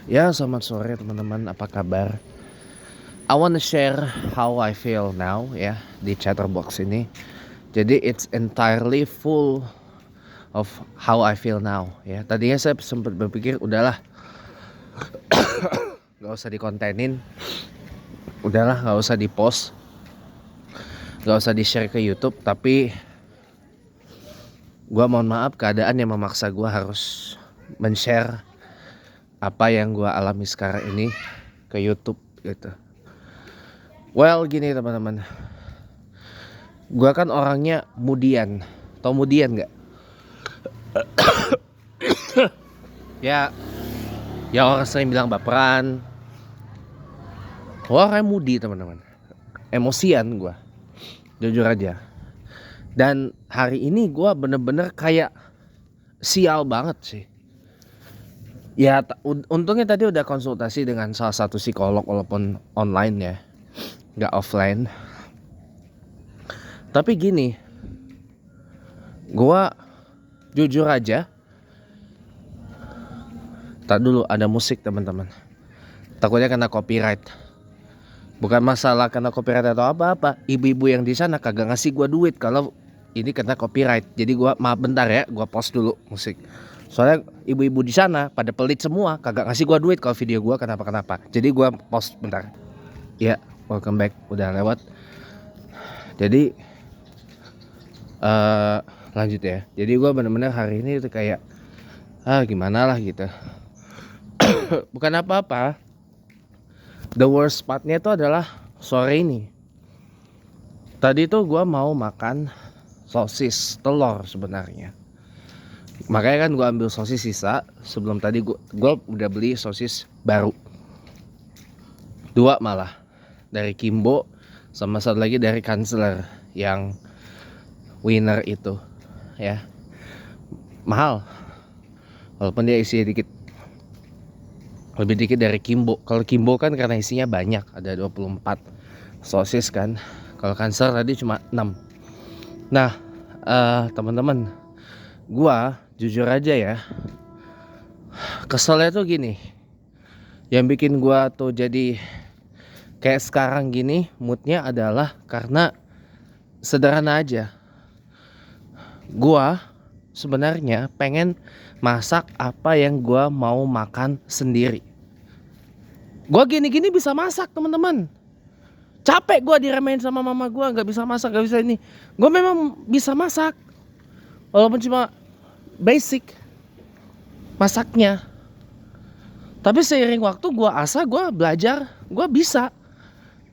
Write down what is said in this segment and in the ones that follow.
Ya, selamat sore teman-teman, apa kabar? I wanna share how I feel now ya di Chatterbox ini. Jadi it's entirely full of how I feel now ya. Tadinya saya sempat berpikir udahlah, nggak usah dikontenin, udahlah nggak usah dipost, nggak usah di share ke YouTube. Tapi gua mohon maaf, keadaan yang memaksa gua harus men-share apa yang gua alami sekarang ini ke YouTube gitu. Well, gini teman-teman, gua kan orangnya mudian. Tau mudian nggak? Ya, orang sering bilang baperan. Gua orangnya mudi teman-teman. Emosian gua, jujur aja. Dan hari ini gua bener-bener kayak sial banget sih. Ya, untungnya tadi udah konsultasi dengan salah satu psikolog walaupun online ya, nggak offline. Tapi gini, gua jujur aja. Tak dulu ada musik teman-teman. Takutnya kena copyright. Bukan masalah kena copyright atau apa-apa. Ibu-ibu yang di sana kagak ngasih gua duit kalau ini kena copyright. Jadi gua maaf bentar ya, gua pause dulu musik. Soalnya ibu-ibu di sana pada pelit semua, kagak ngasih gua duit kalau video gua kenapa-kenapa. Jadi gua pause bentar. Ya, welcome back. Udah lewat. Jadi lanjut ya. Jadi gua bener-bener hari ini tuh kayak gimana lah gitu. Bukan apa-apa. The worst partnya itu adalah sore ini. Tadi tuh gue mau makan sosis telur sebenarnya. Makanya kan gue ambil sosis sisa. Sebelum tadi gue udah beli sosis baru 2 malah. Dari Kimbo sama satu lagi dari Kansler yang winner itu ya. Mahal, walaupun dia isinya dikit, lebih dikit dari Kimbo. Kalau Kimbo kan karena isinya banyak, ada 24 sosis kan. Kalau Kansler tadi cuma 6. Nah, teman-teman, gua jujur aja ya, keselnya tuh gini. Yang bikin gua tuh jadi kayak sekarang gini moodnya adalah karena sederhana aja. Gua sebenarnya pengen masak apa yang gua mau makan sendiri. Gua gini-gini bisa masak teman-teman. Capek gua diremehin sama mama gua nggak bisa masak, nggak bisa ini. Gua memang bisa masak, walaupun cuma basic masaknya. Tapi seiring waktu gua asah, gua belajar, gua bisa.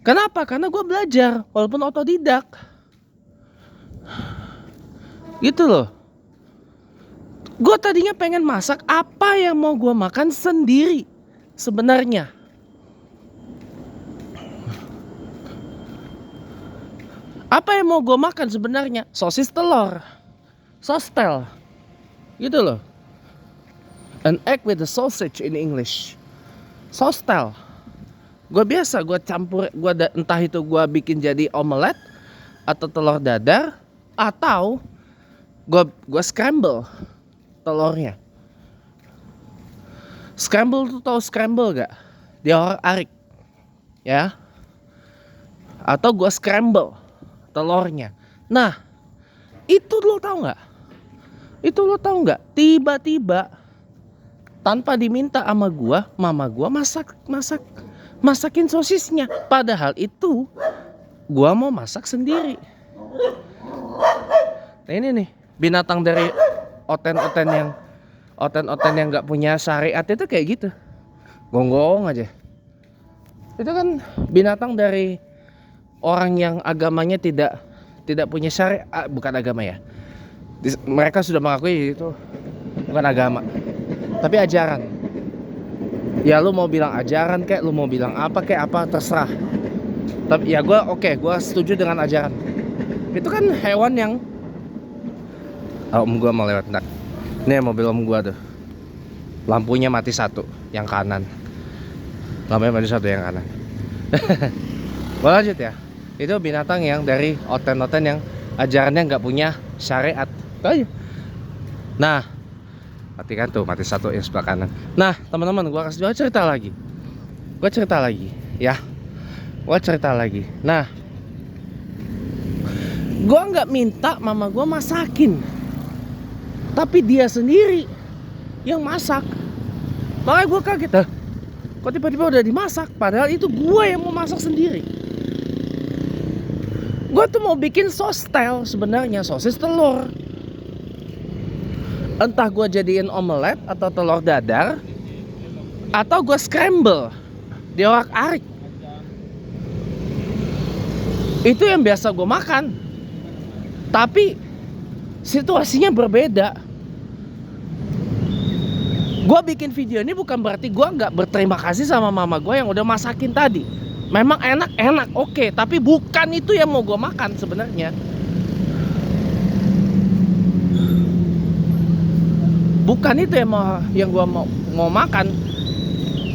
Kenapa? Karena gua belajar walaupun otodidak. Gitu loh. Gue tadinya pengen masak apa yang mau gue makan sendiri sebenarnya. Apa yang mau gue makan sebenarnya? Sosis telur, sostel, gitu loh. An egg with a sausage in English, sostel. Gue biasa gue campur, entah itu gue bikin jadi omelet atau telur dadar, atau gue scramble telurnya. Scramble tuh tahu scramble gak? Diorak-arik ya. Atau gue scramble telurnya. Nah, itu lo tahu nggak? Itu lo tahu nggak? Tiba-tiba tanpa diminta sama gue, mama gue masakin sosisnya. Padahal itu gue mau masak sendiri. Nah ini nih binatang dari oten-oten yang nggak punya syariat itu kayak gitu, gonggong aja. Itu kan binatang dari orang yang agamanya tidak punya syariat, bukan agama ya. Mereka sudah mengakui itu bukan agama, tapi ajaran. Ya lu mau bilang ajaran kayak, lu mau bilang apa kayak, apa terserah. Tapi ya gue setuju dengan ajaran. Itu kan hewan yang om gue mau lewat enggak. Ini mobil om gue tuh, lampunya mati satu yang kanan, lampunya mati satu yang kanan. Boleh lanjut ya. Itu binatang yang dari oten-oten yang ajarannya nggak punya syariat. Nah, Mati kan tuh, mati satu yang sebelah kanan. Nah teman-teman, gua cerita lagi ya. Gua cerita lagi. Nah, gua nggak minta mama gua masakin, tapi dia sendiri yang masak. Makanya gua kaget, kok tiba-tiba udah dimasak, padahal itu gua yang mau masak sendiri. Gua tuh mau bikin sostel sebenarnya, sosis telur. Entah gua jadiin omelet atau telur dadar, atau gua scramble diorak-arik. Itu yang biasa gue makan. Tapi situasinya berbeda. Gue bikin video ini bukan berarti gue gak berterima kasih sama mama gue yang udah masakin tadi. Memang enak, oke. Tapi bukan itu yang mau gue makan sebenarnya. Bukan itu yang gue mau makan.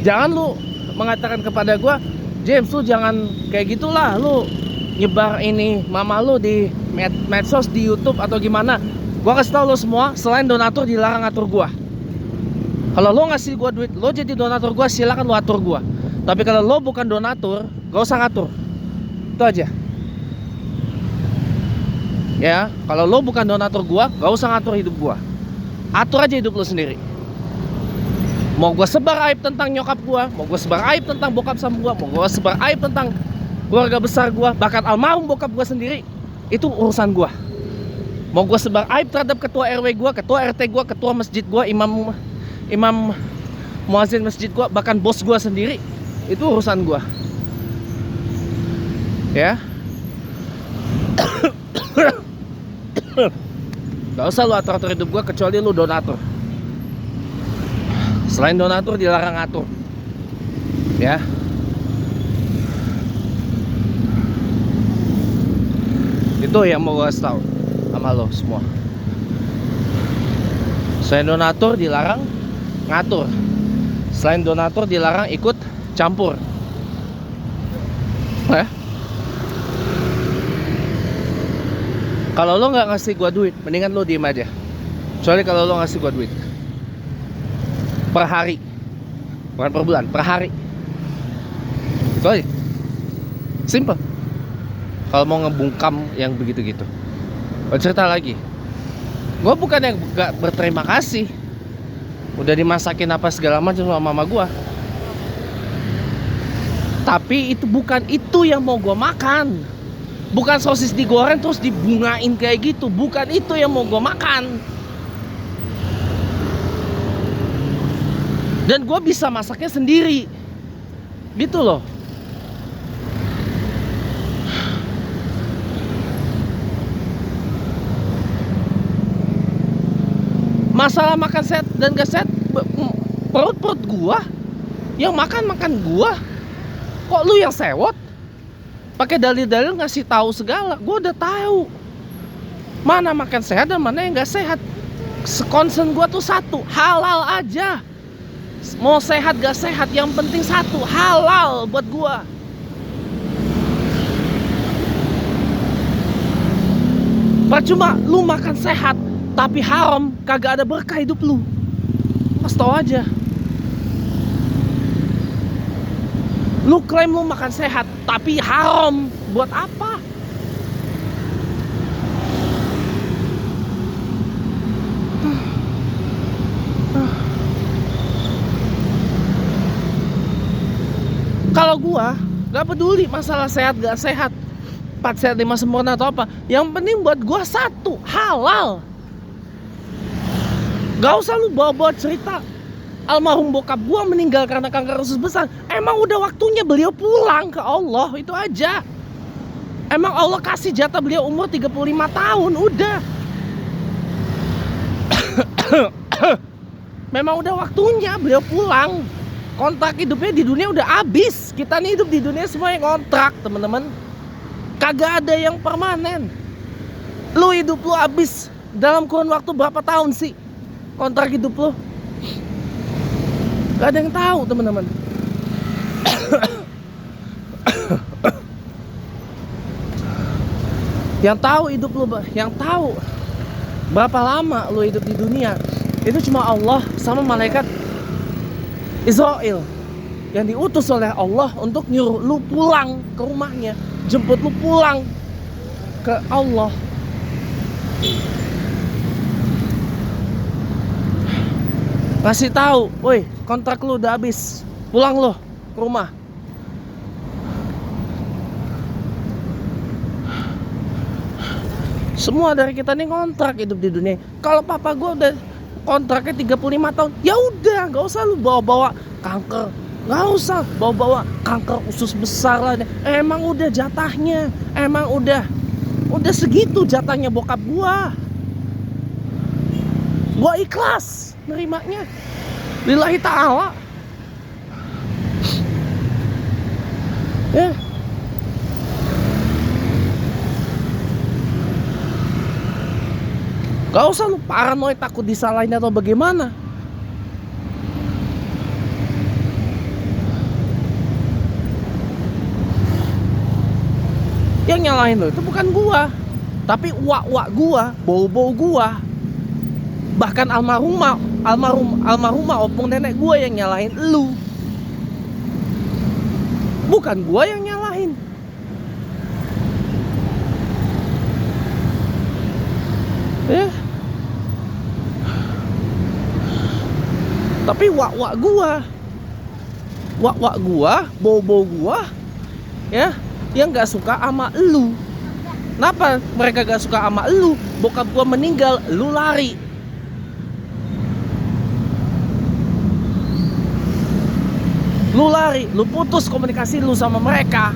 Jangan lu mengatakan kepada gue, James, lu jangan kayak gitulah, lu nyebar ini mama lu di medsos, di YouTube atau gimana. Gua kasih tau lu semua, selain donatur dilarang ngatur gua. Kalau lo ngasih gua duit, lo jadi donatur gua, silakan lo atur gua. Tapi kalau lo bukan donatur, gak usah ngatur. Itu aja. Ya, kalau lo bukan donatur gua, gak usah ngatur hidup gua. Atur aja hidup lo sendiri. Mau gua sebar aib tentang nyokap gua, mau gua sebar aib tentang bokap sama gua, mau gua sebar aib tentang keluarga besar gua, bahkan almarhum bokap gua sendiri, itu urusan gua. Mau gua sebar aib terhadap ketua RW gua, ketua RT gua, ketua masjid gua, imam muazin masjid gua, bahkan bos gua sendiri, itu urusan gua. Ya. Gak usah lu atur-atur hidup gua kecuali lu donatur. Selain donatur dilarang ngatur. Ya. Itu yang mau gue kasih tau sama lo semua. Selain donatur dilarang ngatur. Selain donatur dilarang ikut campur. Kalau lo nggak ngasih gue duit, mendingan lo diem aja. Kecuali kalau lo ngasih gue duit per hari, bukan per bulan, per hari. Itu aja. Simple. Kalau mau ngebungkam yang begitu-gitu. Gue cerita lagi, gue bukan yang gak berterima kasih udah dimasakin apa segala macam sama mama gue. Tapi itu bukan itu yang mau gue makan. Bukan sosis digoreng terus dibungain kayak gitu. Bukan itu yang mau gue makan. Dan gue bisa masaknya sendiri. Gitu loh. Masalah makan sehat dan gak sehat, perut gua yang makan gua. Kok lu yang sewot? Pakai dalil-dalil ngasih tahu segala. Gua udah tahu mana makan sehat dan mana yang gak sehat. Concern gua tuh satu, halal aja. Mau sehat gak sehat, yang penting satu, halal buat gua. Percuma lu makan sehat tapi haram, kagak ada berkah hidup lu. Pas tau aja. Lu klaim lu makan sehat tapi haram, buat apa? Kalau gua gak peduli masalah sehat gak sehat, 4 sehat 5 sempurna atau apa. Yang penting buat gua satu, halal. Gak usah lu bawa-bawa cerita almarhum bokap gua meninggal karena kanker usus besar. Emang udah waktunya beliau pulang ke Allah, itu aja. Emang Allah kasih jatah beliau umur 35 tahun, udah. Memang udah waktunya beliau pulang. Kontrak hidupnya di dunia udah habis. Kita nih hidup di dunia semua yang kontrak, teman-teman. Kagak ada yang permanen. Lu hidup lu habis dalam kurun waktu berapa tahun sih kontrak hidup lo? Gak ada yang tahu, teman-teman. Yang tahu hidup lo, yang tahu berapa lama lo hidup di dunia, Itu cuma Allah sama malaikat Israel yang diutus oleh Allah untuk nyuruh lu pulang ke rumahnya, jemput lu pulang ke Allah. Kasih tahu, woi, kontrak lu udah habis, pulang lu ke rumah. Semua dari kita nih kontrak hidup di dunia. Kalau papa gue udah kontraknya 35 tahun, ya udah, nggak usah lu bawa-bawa kanker, nggak usah bawa-bawa kanker usus besar lah. Emang udah jatahnya, emang udah segitu jatahnya bokap gua. Gua ikhlas nerimanya, lillahi ta'ala. Ya. Gak usah lu paranoid takut disalahin atau bagaimana. Yang nyalahin lo itu bukan gua, tapi uak-uak gua, bau-bau gua. Bahkan almarhumah opung nenek gua yang nyalahin lu. Bukan gua yang nyalahin. Ya. Tapi wak-wak gua, bau-bau gua, ya, yang gak suka sama lu. Kenapa mereka gak suka sama lu? Bokap gua meninggal, lu lari. Lu lari, lu putus komunikasi lu sama mereka.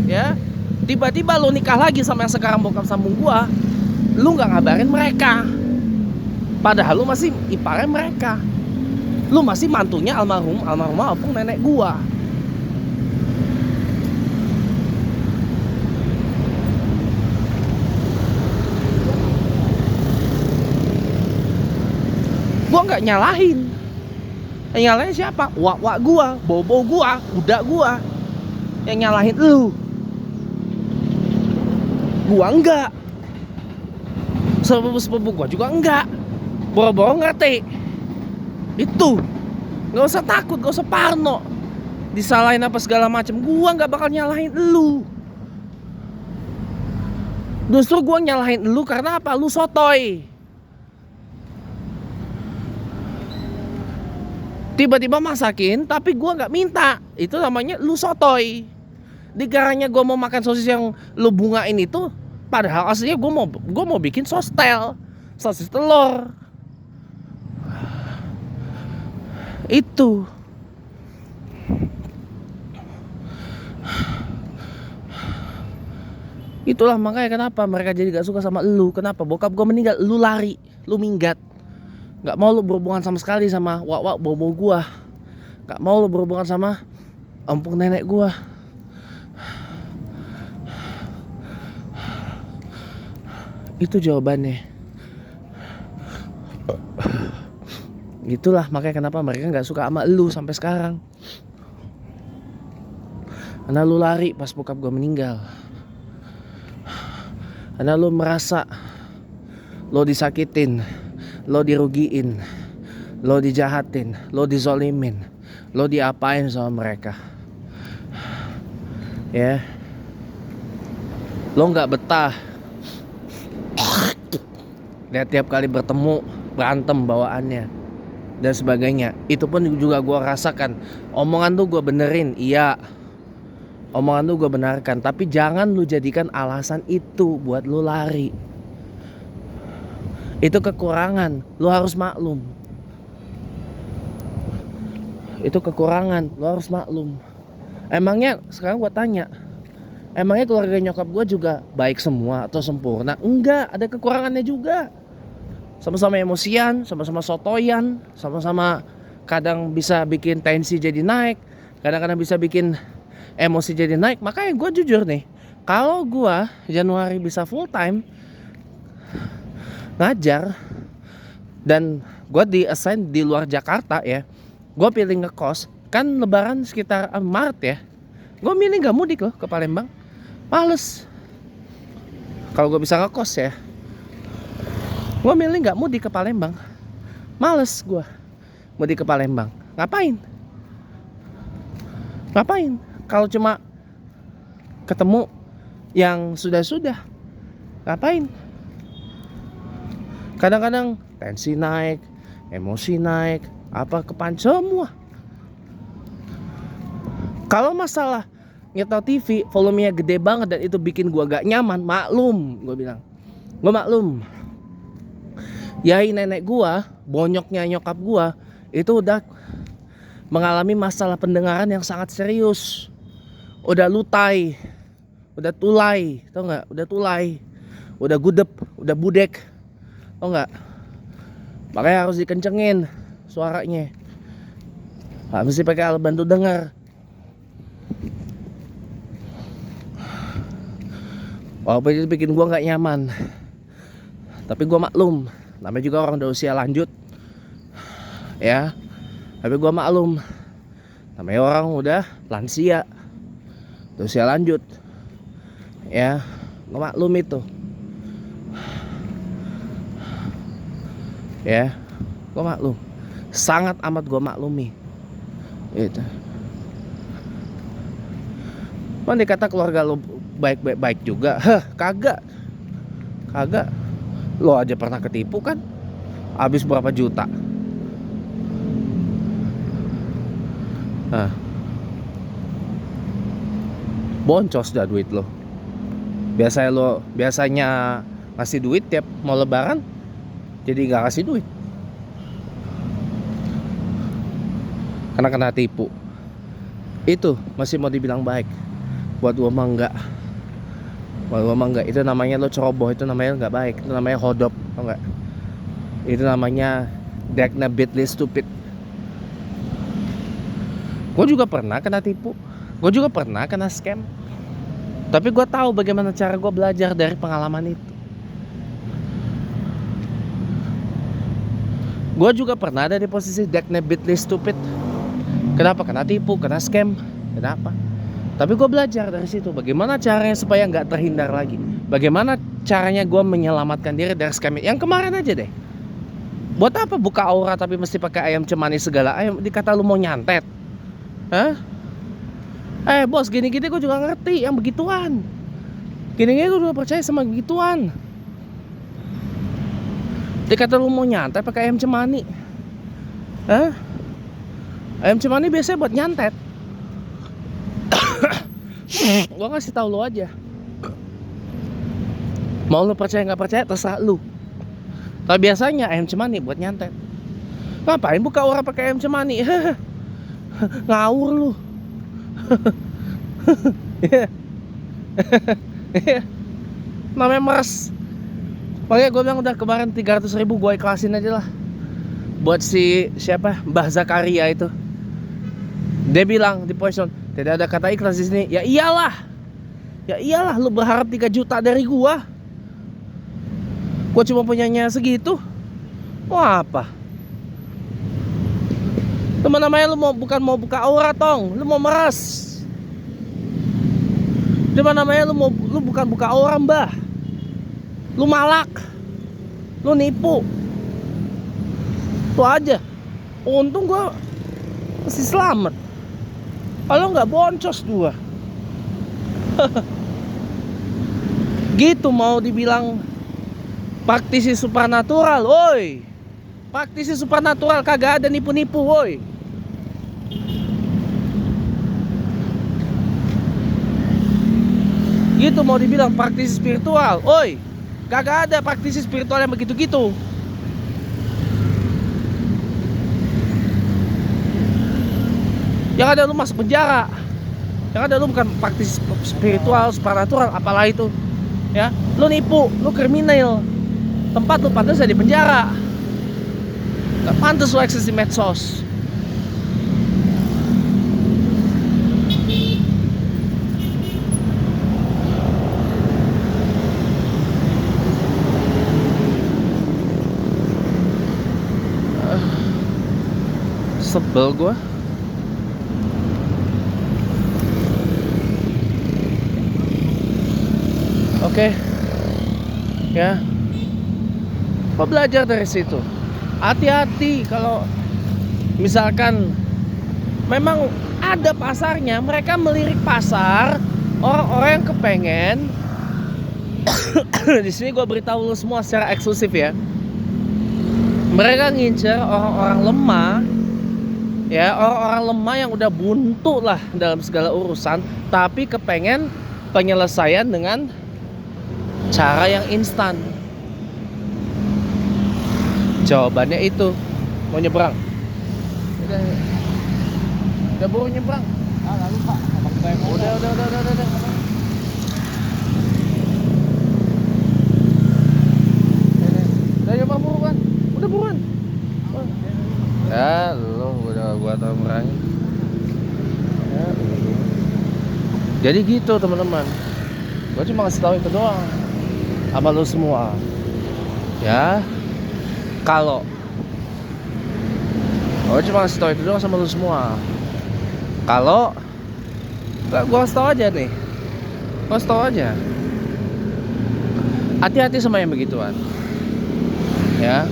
Ya, tiba-tiba lu nikah lagi sama yang sekarang bokap sambung gua. Lu gak ngabarin mereka. Padahal lu masih iparnya mereka. Lu masih mantunya almarhumah opung nenek gua. Gua nggak nyalahin. Yang nyalahin siapa? Wak-wak gua, bobo gua, budak gua. Yang nyalahin lu. Gua enggak. Sepupu gua juga enggak. Boro-boro ngerti. Itu. Nggak usah takut, nggak usah parno. Disalahin apa segala macam. Gua nggak bakal nyalahin lu. Justru gua nyalahin lu karena apa? Lu sotoy. Tiba-tiba masakin, tapi gue nggak minta. Itu namanya lu sotoy. Digaranya gue mau makan sosis yang lu bungain itu, padahal aslinya gue mau bikin sostel, sosis telur. Itu. Itulah makanya kenapa mereka jadi gak suka sama lu. Kenapa? Bokap gue meninggal, lu lari, lu minggat. Gak mau lu berhubungan sama sekali sama wak-wak bobo gua. Gak mau lu berhubungan sama ompong nenek gua. Itu jawabannya. Itulah makanya kenapa mereka gak suka sama lu sampai sekarang. Karena lu lari pas bokap gua meninggal. Karena lu merasa lo disakitin, lo dirugiin, lo dijahatin, lo dizolimin, lo diapain sama mereka. Ya, lo nggak betah. Lihat tiap kali bertemu berantem bawaannya dan sebagainya. Itu pun juga gue rasakan. Omongan tuh gue benerin, iya. Omongan tuh gue benarkan, tapi jangan lu jadikan alasan itu buat lu lari. Itu kekurangan, lu harus maklum. Itu kekurangan, lu harus maklum. Emangnya sekarang gue tanya, emangnya keluarga nyokap gue juga baik semua atau sempurna? Enggak, ada kekurangannya juga. Sama-sama emosian, sama-sama sotoyan, sama-sama kadang bisa bikin tensi jadi naik, kadang-kadang bisa bikin emosi jadi naik. Makanya gue jujur nih, kalau gue Januari bisa full time ngajar dan gue di-assign di luar Jakarta ya, gue pilih ngekos. Kan lebaran sekitar Maret ya, gue milih gak mudik loh ke Palembang. Males kalau gue bisa ngekos ya. Gue milih nggak mudik ke Palembang. Males gue mudik ke Palembang. Ngapain? Ngapain? Kalau cuma ketemu yang sudah-sudah, ngapain? Kadang-kadang tensi naik, emosi naik, apa kepancing semua. Kalau masalah nyetel TV volumenya gede banget dan itu bikin gua gak nyaman, maklum, gua bilang. Gua maklum. Yai nenek gua, bonyoknya nyokap gua, itu udah mengalami masalah pendengaran yang sangat serius. Udah lutai, udah tulai, tau nggak? Udah tulai, udah gudep, udah budek, tau nggak? Makanya harus dikencengin suaranya. Mesti pakai alat bantu dengar. Walaupun itu bikin gua nggak nyaman, tapi gua maklum. Namanya juga orang udah usia lanjut, ya. Tapi gua maklum. Namanya orang udah lansia, udah usia lanjut, ya. Gua maklum itu, ya. Gua maklum. Sangat amat gua maklumi. Itu. Mana dikata keluarga lo baik juga? Kagak. Lo aja pernah ketipu kan? Habis berapa juta? Boncos dah duit lo. Biasanya ngasih duit tiap mau lebaran, jadi nggak kasih duit karena kena tipu. Itu masih mau dibilang baik? Buat gua mah enggak. Itu namanya lo ceroboh, itu namanya nggak baik, itu namanya hodop, tau nggak? Itu namanya dekna bitly stupid. Gue juga pernah kena tipu, gue juga pernah kena scam, tapi gue tahu bagaimana cara gue belajar dari pengalaman itu. Gue juga pernah ada di posisi dekna bitly stupid. Kenapa? Kena tipu, kena scam, kenapa? Tapi gue belajar dari situ bagaimana caranya supaya nggak terhindar lagi. Bagaimana caranya gue menyelamatkan diri dari scam. Yang kemarin aja deh. Buat apa buka aura tapi mesti pakai ayam cemani segala? Ayam dikata lu mau nyantet. Hah? Bos, gini-gini gue juga ngerti yang begituan. Gini-gini gue juga percaya sama begituan. Dikata lu mau nyantet pakai ayam cemani. Hah? Ayam cemani biasanya buat nyantet. Gua ngasih tahu lo aja. Mau lo percaya nggak percaya terserah lu. Tapi biasanya ayam cemani buat nyantet. Ngapain buka aura pakai ayam cemani? Ngawur lu. Namanya meres. Makanya gue bilang udah kemarin 300.000 gue ikhlasin aja lah. Buat si siapa? Mbah Zakaria itu. Dia bilang di poison, tidak ada kata ikhlas di sini. Ya iyalah, lu berharap 3 juta dari gua cuma punyanya segitu. Mau apa? Teman namanya lu bukan mau buka aura tong, lu mau meres. Teman namanya lu bukan buka aura mbah, lu malak, lu nipu. Itu aja. Untung gua masih selamat. Kalau nggak boncos gua. Gitu mau dibilang praktisi supernatural, woi. Praktisi supernatural kagak ada nipu-nipu, woi. Gitu mau dibilang praktisi spiritual, woi. Kagak ada praktisi spiritual yang begitu-gitu. Yang ada lu masuk penjara. Yang ada lu bukan praktisi spiritual, supernatural, apalah itu. Ya, lu nipu, lu kriminal. Tempat lu pantas di penjara. Gak pantas lu eksis di medsos. Sebel gua. Oke. Ya. Kok belajar dari situ. Hati-hati kalau misalkan memang ada pasarnya, mereka melirik pasar orang-orang yang kepengen. Di sini gue beritahu lu semua secara eksklusif ya. Mereka ngincer orang-orang lemah, ya orang-orang lemah yang udah buntu lah dalam segala urusan, tapi kepengen penyelesaian dengan cara yang instan. Jawabannya itu mau nyebrang. Udah buru nyebrang. Lalu Pak, abang saya mau. Udah. Udah nyebrang buruan. Udah buruan. Ya, lu udah gua tahu merangin. Ya, jadi gitu teman-teman. Gua cuma kasih tahu itu doang sama lu semua. Ya, kalau gua cuma kasih tahu itu doang sama lu semua. Kalau gua kasih tahu aja nih. Gua kasih tahu aja. Hati-hati sama yang begituan. Ya.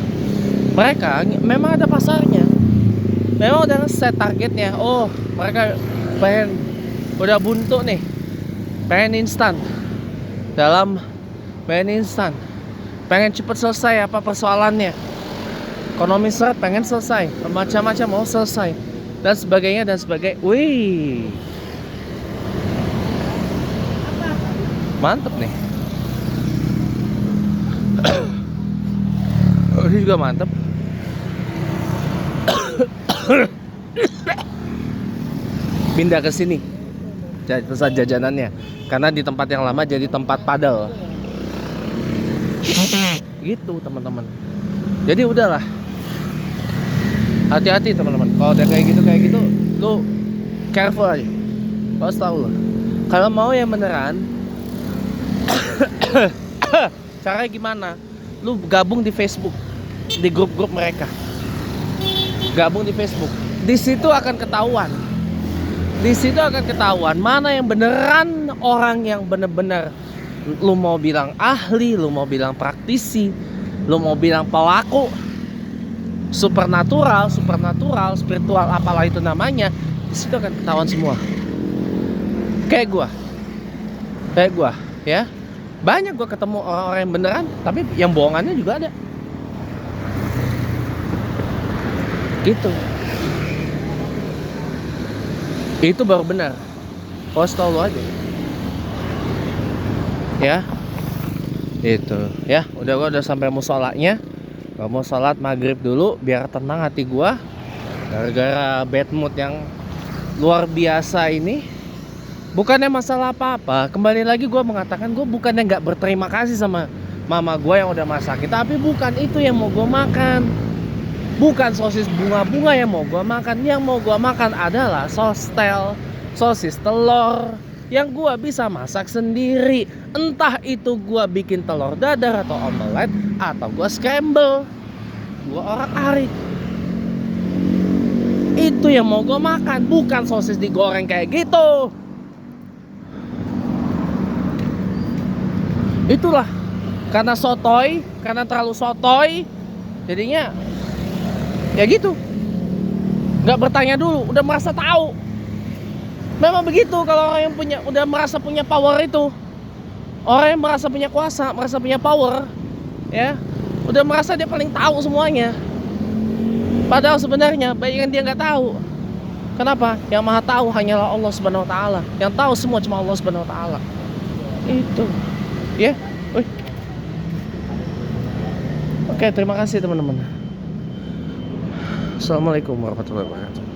Mereka memang ada pasarnya. Memang udah set targetnya. Oh, mereka pengen udah buntu nih. Pengen instan. Pengen instan. Pengen cepet selesai apa persoalannya. Ekonomi seret pengen selesai. Macam-macam mau selesai. Dan sebagainya. Wih. Mantep nih. Ini juga mantep. Pindah ke sini. Pusat jajanannya. Karena di tempat yang lama jadi tempat padel. Gitu teman-teman. Jadi udahlah. Hati-hati teman-teman. Kalau udah kayak gitu, lu careful aja. Harus tahu lo. Kalau mau yang beneran, caranya gimana? Lu gabung di Facebook, di grup-grup mereka. Gabung di Facebook. Di situ akan ketahuan. Mana yang beneran orang yang bener-bener lu mau bilang ahli, lu mau bilang praktisi, lu mau bilang pelaku supernatural, spiritual, apalah itu namanya. Di situ akan ketahuan semua. Kayak gua, ya. Banyak gua ketemu orang-orang yang beneran, tapi yang bohongannya juga ada. Gitu. Itu baru benar. Kau tahu lu aja. Ya. Itu, ya. Gua udah sampai musholanya. Gua mau sholat maghrib dulu biar tenang hati gua. Gara-gara bad mood yang luar biasa ini. Bukannya masalah apa-apa. Kembali lagi gua mengatakan gua bukannya nggak berterima kasih sama mama gua yang udah masakin, tapi bukan itu yang mau gua makan. Bukan sosis bunga-bunga yang mau gua makan. Yang mau gua makan adalah sostel, sosis telur yang gua bisa masak sendiri. Entah itu gua bikin telur dadar atau omelet atau gua scramble. Gua orak-arik. Itu yang mau gua makan, bukan sosis digoreng kayak gitu. Itulah karena sotoy, karena terlalu sotoy, jadinya ya gitu. Nggak bertanya dulu, udah merasa tahu. Memang begitu kalau orang yang udah merasa punya power itu. Orang yang merasa punya kuasa, merasa punya power, ya, udah merasa dia paling tahu semuanya. Padahal sebenarnya bayangan dia nggak tahu. Kenapa? Yang maha tahu hanyalah Allah Subhanahu Wa Taala. Yang tahu semua cuma Allah Subhanahu Wa Taala. Itu, ya. Oke, terima kasih teman-teman. Assalamualaikum warahmatullahi wabarakatuh.